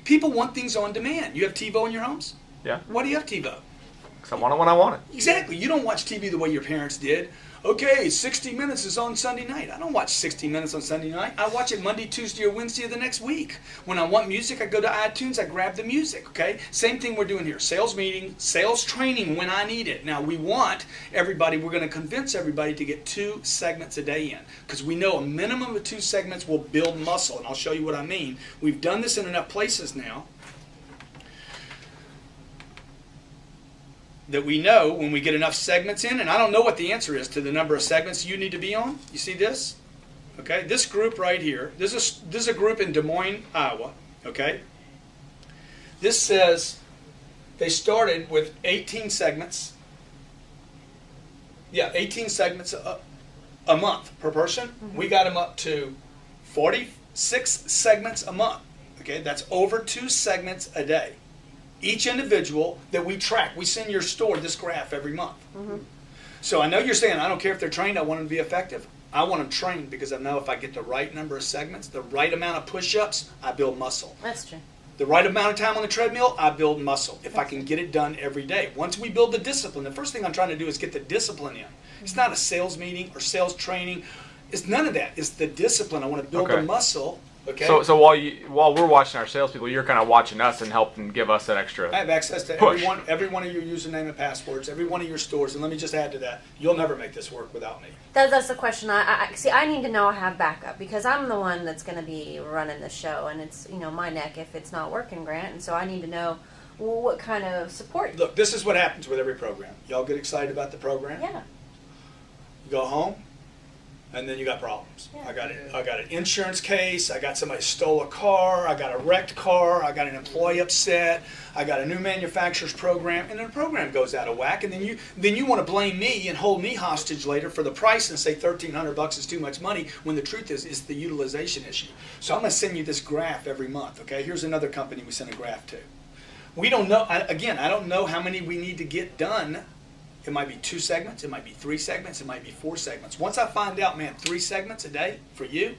People want things on demand. You have TiVo in your homes? Yeah. Why do you have TiVo? Because I want it when I want it. Exactly. You don't watch TV the way your parents did. Okay, 60 Minutes is on Sunday night. I don't watch 60 Minutes on Sunday night. I watch it Monday, Tuesday, or Wednesday of the next week. When I want music, I go to iTunes, I grab the music, okay? Same thing we're doing here. Sales meeting, sales training when I need it. Now, we want everybody, we're going to convince everybody to get 2 segments a day in, because we know a minimum of 2 segments will build muscle, and I'll show you what I mean. We've done this in enough places now that we know when we get enough segments in, and I don't know what the answer is to the number of segments you need to be on. You see this? Okay, this group right here, this is a group in Des Moines, Iowa, okay? This says they started with 18 segments. Yeah, 18 segments a month per person. Mm-hmm. We got them up to 46 segments a month. Okay, that's over 2 segments a day. Each individual that we track, we send your store this graph every month. Mm-hmm. So I know you're saying, I don't care if they're trained, I want them to be effective. I want them trained because I know if I get the right number of segments, the right amount of push-ups, I build muscle. That's true. The right amount of time on the treadmill, I build muscle. If I can get it done every day. Once we build the discipline, the first thing I'm trying to do is get the discipline in. Mm-hmm. It's not a sales meeting or sales training. It's none of that. It's the discipline. I want to build the muscle. Okay. So while we're watching our salespeople, you're kind of watching us and helping give us that extra. I have access to every one of your username and passwords, every one of your stores, and let me just add to that: you'll never make this work without me. That's the question. I see. I need to know I have backup because I'm the one that's going to be running the show, and it's my neck if it's not working, Grant. And so I need to know what kind of support. Look, this is what happens with every program. Y'all get excited about the program. Yeah. You go home. And then you got problems. Yeah. I got an insurance case. I got somebody stole a car. I got a wrecked car. I got an employee upset. I got a new manufacturer's program, and then the program goes out of whack. And then you want to blame me and hold me hostage later for the price and say $1,300 is too much money. When the truth is, it's the utilization issue. So I'm going to send you this graph every month. Okay, here's another company we send a graph to. We don't know. I don't know how many we need to get done. It might be 2 segments, it might be 3 segments, it might be 4 segments. Once I find out, man, 3 segments a day for you,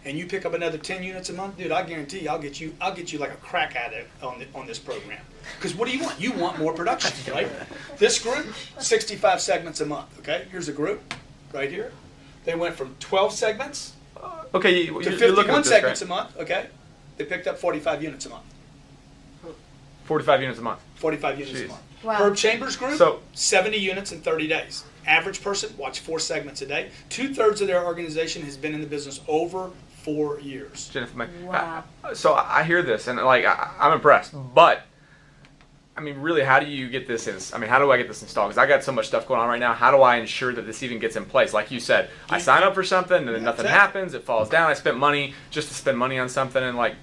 and you pick up another 10 units a month, dude, I guarantee you, I'll get you like a crack addict on this program. Because what do you want? You want more production, right? This group, 65 segments a month. Okay, here's a group right here. They went from 12 segments to 51 segments a month. Okay, they picked up 45 units a month. 45 units a month. 45 units a month. Wow. Herb Chambers Group, 70 units in 30 days. Average person, watch 4 segments a day. 2/3 of their organization has been in the business over 4 years. Jennifer, wow. So I hear this, and I'm impressed. But, I mean, really, how do you get this how do I get this installed? Because I got so much stuff going on right now. How do I ensure that this even gets in place? Like you said, I sign up for something, and then nothing happens. It falls down. I spent money just to spend money on something, and I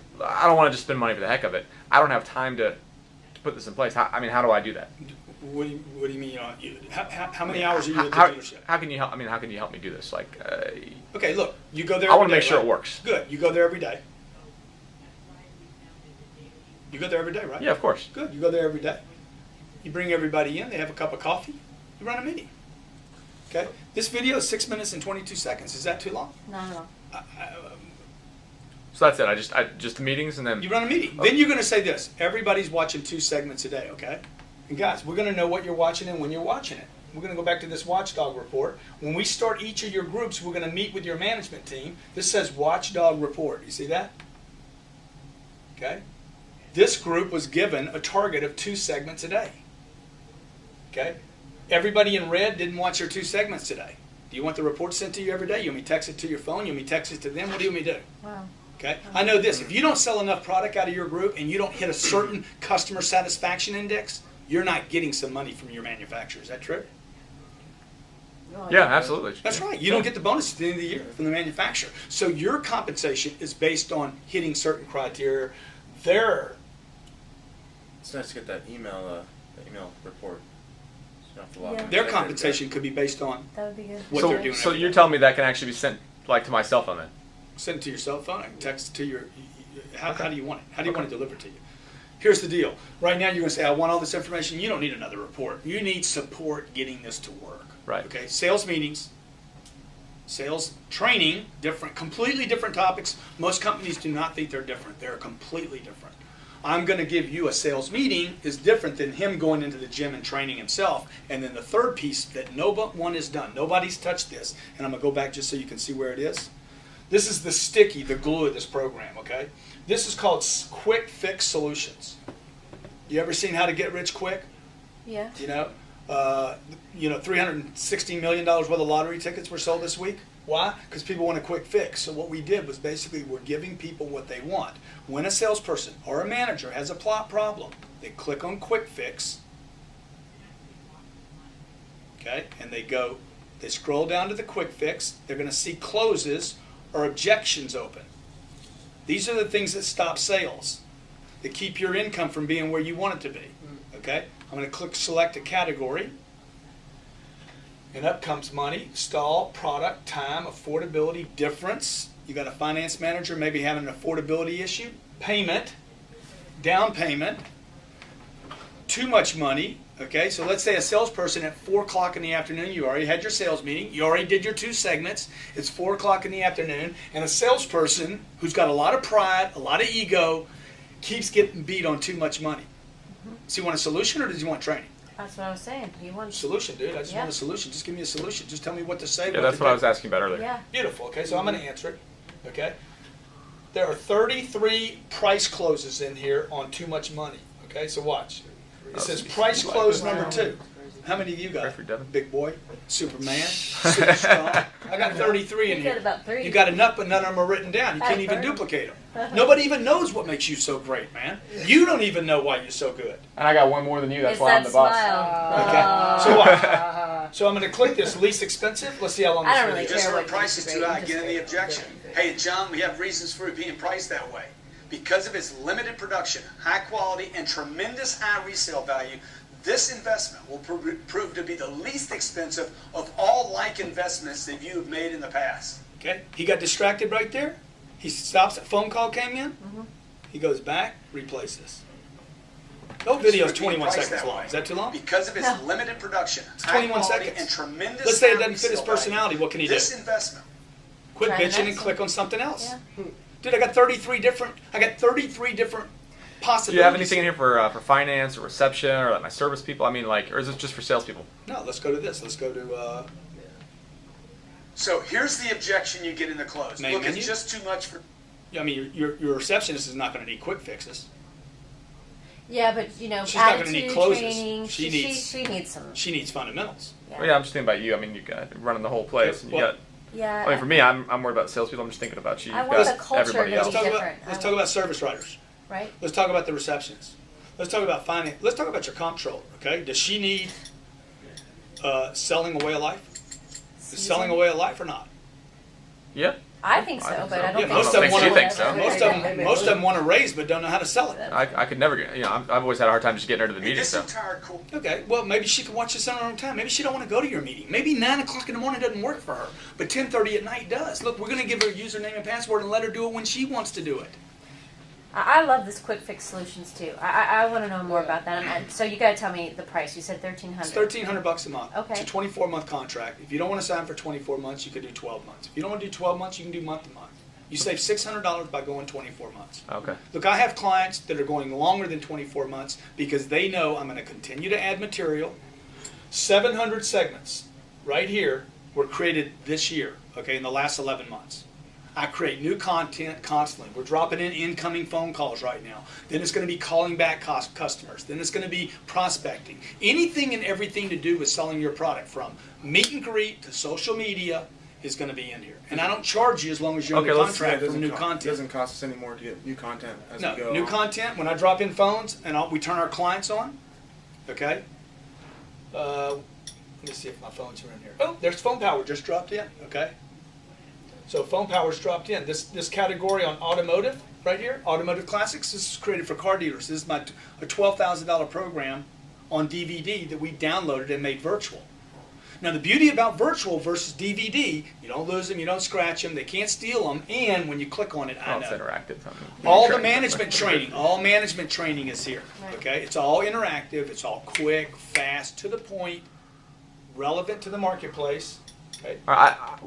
don't want to just spend money for the heck of it. I don't have time to put this in place. How do I do that? What do you mean? How many hours are you at the dealership? How can you help? How can you help me do this? Okay, look, you go there. I want to make sure it works. Good. You go there every day. You go there every day, right? Yeah, of course. Good. You go there every day. You bring everybody in. They have a cup of coffee. You run a meeting. Okay. This video is 6 minutes and 22 seconds. Is that too long? Not at all. So that's it. I just meetings and then you run a meeting. Okay. Then you're going to say this: everybody's watching 2 segments a day. Okay. And guys, we're going to know what you're watching and when you're watching it. We're going to go back to this watchdog report. When we start each of your groups, we're going to meet with your management team. This says watchdog report. You see that? Okay. This group was given a target of 2 segments a day. Okay. Everybody in red didn't watch your 2 segments today. Do you want the report sent to you every day? You want me to text it to your phone? You want me to text it to them? What do you want me to do? Wow. Okay. I know this. If you don't sell enough product out of your group and you don't hit a certain customer satisfaction index, you're not getting some money from your manufacturer. Is that true? Yeah, absolutely. That's right. You don't get the bonus at the end of the year from the manufacturer. So your compensation is based on hitting certain criteria. It's nice to get that email report. Their compensation could be based on that would be good. What they're doing. So you're telling me that can actually be sent to my cell phone then? Send it to your cell phone. I can text it to your. How do you want it? How do you want it delivered to you? Here's the deal. Right now, you're going to say, "I want all this information." You don't need another report. You need support getting this to work. Right. Okay. Sales meetings, sales training, completely different topics. Most companies do not think they're different. They're completely different. I'm going to give you a sales meeting is different than him going into the gym and training himself. And then the third piece that no but one is done. Nobody's touched this. And I'm going to go back just so you can see where it is. This is the sticky, the glue of this program, okay? This is called Quick Fix Solutions. You ever seen How to Get Rich Quick? Yeah. $360 million worth of lottery tickets were sold this week. Why? Because people want a quick fix. So what we did was basically we're giving people what they want. When a salesperson or a manager has a plot problem, they click on Quick Fix, okay, and they scroll down to the Quick Fix. They're going to see closes or objections open. These are the things that stop sales, that keep your income from being where you want it to be. Okay, I'm going to click Select a Category. And up comes money, stall, product, time, affordability, difference. You got a finance manager maybe having an affordability issue. Payment, down payment, too much money. Okay, so let's say a salesperson at 4 o'clock in the afternoon, you already had your sales meeting, you already did your 2 segments, it's 4 o'clock in the afternoon, and a salesperson who's got a lot of pride, a lot of ego, keeps getting beat on too much money. Does he want a solution or does he want training? That's what I was saying. You want Solution, dude. I just want a solution. Just give me a solution. Just tell me what to say. Yeah, that's what I was asking about earlier. Yeah. Beautiful. Okay, so I'm going to answer it. Okay. There are 33 price closes in here on too much money. Okay, so watch. It says price close number 2. How many of you got? Big boy, Superman, super strong. I got 33 in You here. got about 3. You got enough, but none of them are written down. You can't even duplicate them. Nobody even knows what makes you so great, man. You don't even know why you're so good. And I got one more than you. That's It's why I'm that the boss. smile. Okay. So what? So I'm going to click this least expensive. Let's see how long I this don't video really is. care Just what when price is too high, get in the objection. Hey, John, we have reasons for it being priced that way. Because of its limited production, high quality, and tremendous high resale value, this investment will prove to be the least expensive of all like investments that you have made in the past. Okay, he got distracted right there. He stops. A phone call came in. He goes back, replays this. The whole video is 21 seconds long. Is that too long? Because of its No. limited production, It's high 21 quality, seconds. and tremendous Let's say it high doesn't fit his resale personality. value, What can he do? This investment Quit Try the bitching and next click one. on something else. Yeah. Dude, I got 33 different possibilities. Do you have anything in here for finance or reception or like my service people? I mean, like, or is it just for salespeople? No, let's go to this. Let's go to. So here's the objection you get in the close. Main Look, menu? it's just too much for. I mean, your receptionist is not going to need quick fixes. Yeah, but She's not gonna attitude need closes. training. She She needs some. She needs fundamentals. Well, yeah, I'm just thinking about you. I mean, you got running the whole place. And you Well, got. Yeah. I mean, for me, I'm worried about salespeople. I'm just thinking about you. I You've want got the culture everybody to else. be different. Let's talk about service writers. Right. Let's talk about the receptionist. Let's talk about finance. Let's talk about your comptroller. Okay, does she need selling away a life? Is selling away a life or not? Yeah. I think so, I think but so. I don't Yeah, think most of them want to- want You think so? Most of them want to raise, but don't know how to sell it. I could never get. You know, I've always had a hard time just getting her to the Hey, meeting. this So. entire cool. Okay, well maybe she can watch this on her own time. Maybe she don't want to go to your meeting. Maybe 9 o'clock in the morning doesn't work for her, but 10:30 at night does. Look, we're going to give her a username and password and let her do it when she wants to do it. I love this quick fix solutions too. I want to know more about that. And so you got to tell me the price. You said $1,300. It's $1,300 a month. Okay. It's a 24-month contract. If you don't want to sign for 24 months, you could do 12 months. If you don't want to do 12 months, you can do month to month. You save $600 by going 24 months. Okay. Look, I have clients that are going longer than 24 months because they know I'm going to continue to add material. 700 segments right here were created this year, okay, in the last 11 months. I create new content constantly. We're dropping in incoming phone calls right now. Then it's going to be calling back customers. Then it's going to be prospecting. Anything and everything to do with selling your product, from meet and greet to social media, is going to be in here. And I don't charge you as long as you're Okay, in the let's- contract for new It content. doesn't cost us any more to get new content as No, we go new on. content, when I drop in phones and we turn our clients on, okay? Let me see if my phones are in here. Oh, there's phone power just dropped in, okay? So phone power's dropped in. This category on automotive, right here, Automotive Classics, this is created for car dealers. This is a $12,000 program on DVD that we downloaded and made virtual. Now the beauty about virtual versus DVD, you don't lose them, you don't scratch them, they can't steal them, and when you click on it, I Oh, it's know. interactive. I mean, All the training. management training, all management training is here. Right. Okay, it's all interactive, it's all quick, fast, to the point, relevant to the marketplace. Right.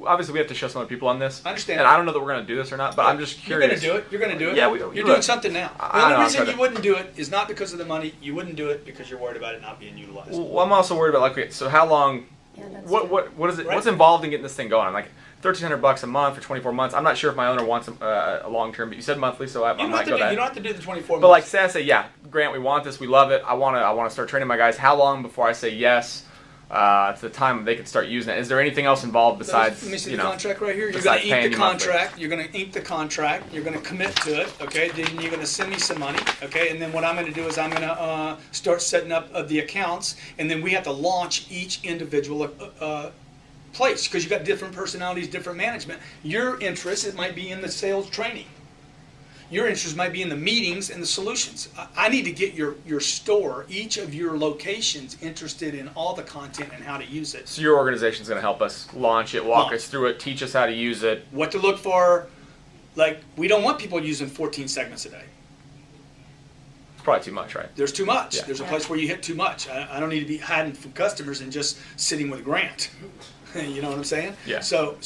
Obviously, we have to show some other people on this. I understand. And I don't know that we're going to do this or not, but I'm just You're curious. going to do it. You're going to do it. Yeah, you're doing something now. The I know, only I'm reason trying you to- wouldn't do it is not because of the money. You wouldn't do it because you're worried about it not being utilized. Well, I'm also worried about like, okay, so how long? Yeah, that's What is it? Right. What's involved in getting this thing going? I'm like $1,300 a month for 24 months. I'm not sure if my owner wants a long term, but you said monthly, so I You don't, might have to go do, that. you don't have to do the 24 But like, months. say I say, yeah, Grant, we want this, we love it. I want to start training my guys. How long before I say yes to the time they can start using it? Is there anything else involved besides, Let me see you the know? contract right here. You're going besides to paying ink the me monthly? contract. You're going to ink the contract. You're going to commit to it. Okay. Then you're going to send me some money. Okay. And then what I'm going to do is I'm going to start setting up the accounts, and then we have to launch each individual place because you got different personalities, different management. Your interest, it might be in the sales training. Your interest might be in the meetings and the solutions. I need to get your store, each of your locations, interested in all the content and how to use it. So your organization's going to help us launch it, walk Launch. us through it, teach us how to use it. What to look for. Like, we don't want people using 14 segments a day. It's probably too much, right? There's too much. Yeah. There's a Yeah. place where you hit too much. I don't need to be hiding from customers and just sitting with a grant. You know what I'm saying? Yeah. So